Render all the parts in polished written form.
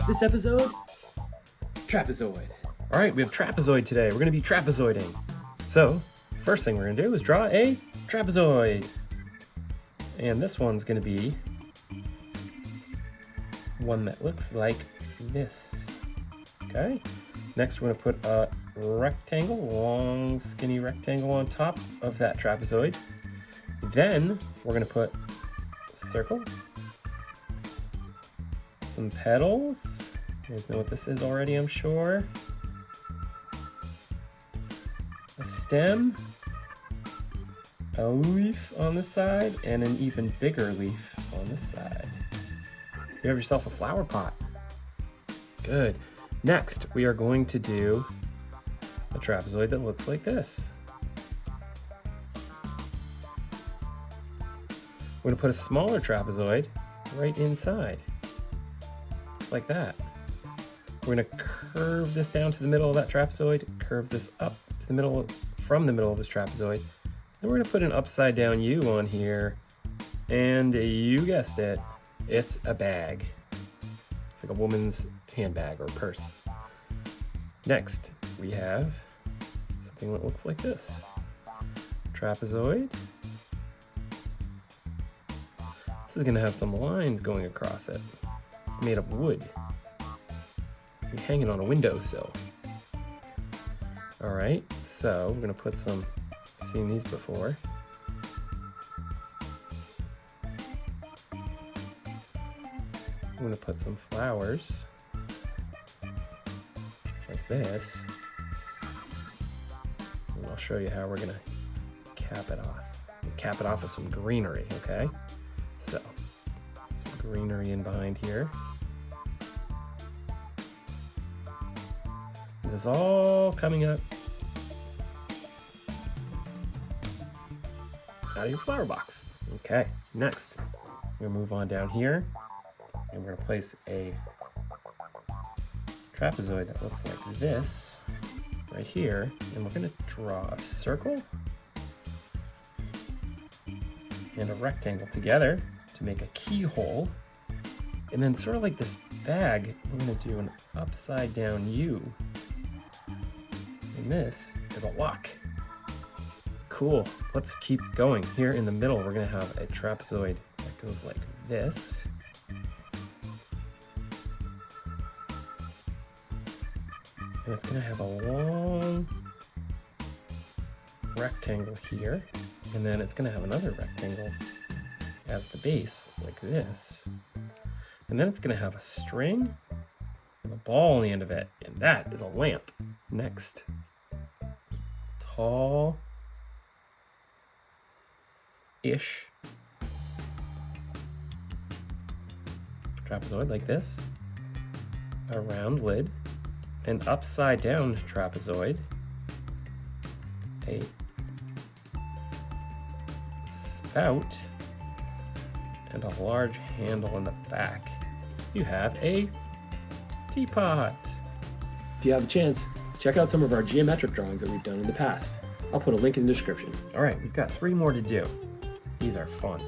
This episode, Trapezoid. All right, we have Trapezoid today. We're going to be trapezoiding. So, first thing we're going to do is draw a trapezoid. And this one's going to be one that looks like this. Okay. Next, we're going to put a rectangle, long, skinny rectangle on top of that trapezoid. Then, we're going to put a circle, some petals. You guys know what this is already, I'm sure. A stem, a leaf on this side, and an even bigger leaf on this side. You have yourself a flower pot. Good. Next, we are going to do a trapezoid that looks like this. We're going to put a smaller trapezoid right inside. Just like that. We're going to curve this down to the middle of that trapezoid, curve this up to the middle, from the middle of this trapezoid. Then we're going to put an upside down U on here. And you guessed it, it's a bag. It's like a woman's handbag or purse. Next, we have something that looks like this. Trapezoid. This is going to have some lines going across it. It's made of wood. You hang it on a windowsill. All right, so we're going to put some, you've seen these before. I'm going to put some flowers like this. And I'll show you how we're going to cap it off. We'll cap it off with some greenery, okay? So, some greenery in behind here. This is all coming up out of your flower box. Okay, next, we're gonna move on down here and we're gonna place a trapezoid that looks like this right here. And we're gonna draw a circle and a rectangle together to make a keyhole. And then sort of like this bag, we're gonna do an upside down U. And this is a lock. Cool, let's keep going. Here in the middle, we're gonna have a trapezoid that goes like this. And it's gonna have a long rectangle here. And then it's gonna have another rectangle as the base, like this. And then it's gonna have a string and a ball on the end of it, and that is a lamp. Next, tall-ish trapezoid like this, a round lid, an upside down trapezoid, a spout, and a large handle in the back. You have a teapot. If you have a chance, check out some of our geometric drawings that we've done in the past. I'll put a link in the description. All right, we've got 3 more to do. These are fun.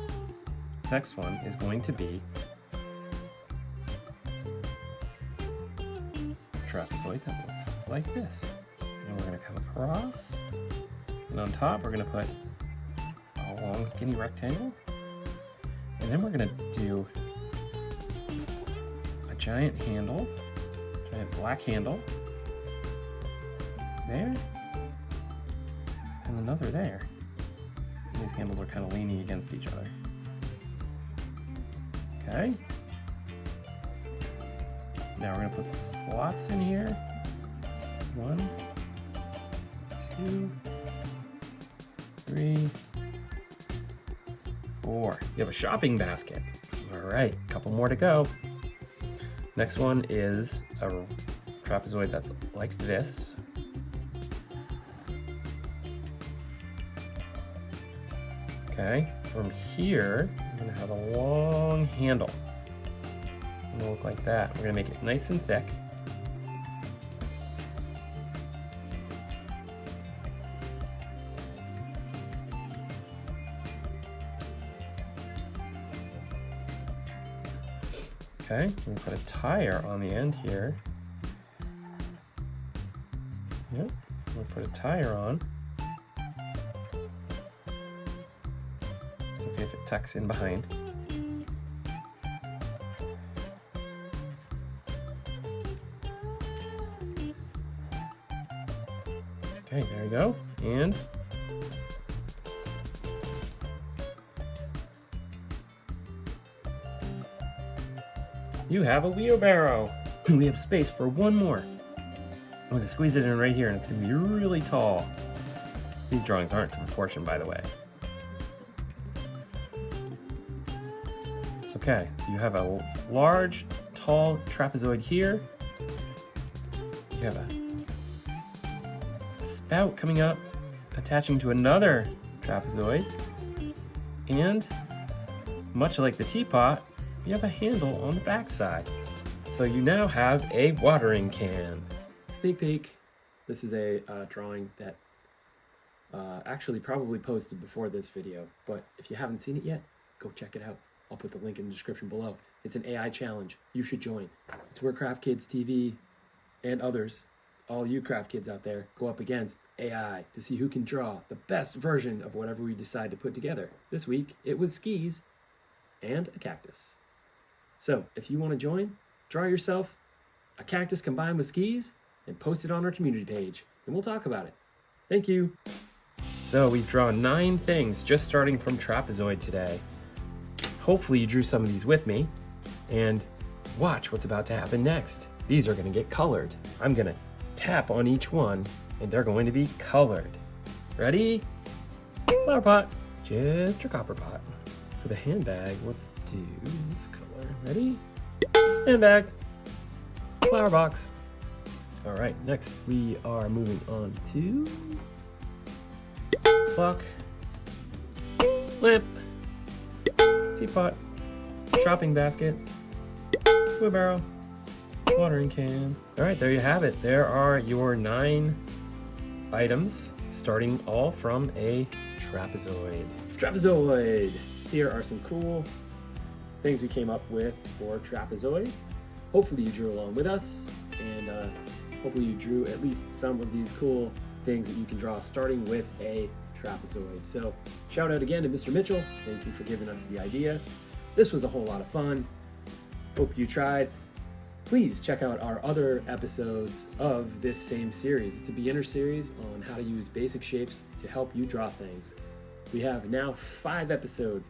Next one is going to be a trapezoid that looks like this. And we're gonna come across, and on top we're gonna put a long skinny rectangle. And then we're gonna do a giant handle, giant black handle there, and another there. And these handles are kind of leaning against each other. Okay. Now we're gonna put some slots in here. 1, 2, 3, 4. You have a shopping basket. All right, a couple more to go. Next one is a trapezoid that's like this. Okay, from here, we're gonna have a long handle. It's gonna look like that. We're gonna make it nice and thick. Okay, we put a tire on the end here. Yep, we'll put a tire on. It's okay if it tucks in behind. Okay, there you go. And you have a wheelbarrow. We have space for one more. I'm going to squeeze it in right here, and it's going to be really tall. These drawings aren't to proportion, by the way. Okay, so you have a large, tall trapezoid here. You have a spout coming up, attaching to another trapezoid. And much like the teapot, you have a handle on the back side. So you now have a watering can. Sneak peek. This is a drawing that actually probably posted before this video, but if you haven't seen it yet, go check it out. I'll put the link in the description below. It's an AI challenge. You should join. It's where Craft Kids TV and others, all you craft kids out there, go up against AI to see who can draw the best version of whatever we decide to put together. This week, it was skis and a cactus. So if you want to join, draw yourself a cactus combined with skis and post it on our community page, and we'll talk about it. Thank you. So we've drawn 9 things just starting from trapezoid today. Hopefully you drew some of these with me, and watch what's about to happen next. These are going to get colored. I'm going to tap on each one, and they're going to be colored. Ready? Flower pot. Just your copper pot. For the handbag, let's do this color. Ready? Handbag. Flower box. All right, next we are moving on to clock, lamp, teapot, shopping basket, wheelbarrow, watering can. All right, there you have it. There are your 9 items, starting all from a trapezoid. Trapezoid. Here are some cool things we came up with for trapezoid. Hopefully you drew along with us, and hopefully you drew at least some of these cool things that you can draw starting with a trapezoid. So shout out again to Mr. Mitchell. Thank you for giving us the idea. This was a whole lot of fun. Hope you tried. Please check out our other episodes of this same series. It's a beginner series on how to use basic shapes to help you draw things. We have now 5 episodes.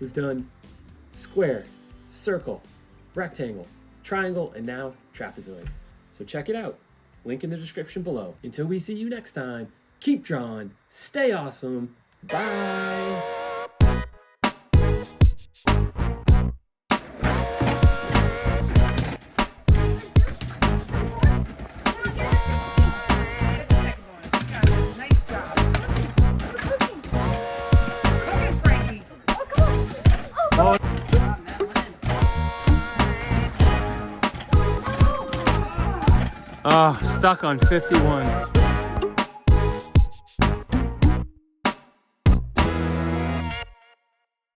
We've done square, circle, rectangle, triangle, and now trapezoid. So check it out. Link in the description below. Until we see you next time, keep drawing, stay awesome, bye! Oh, stuck on 51.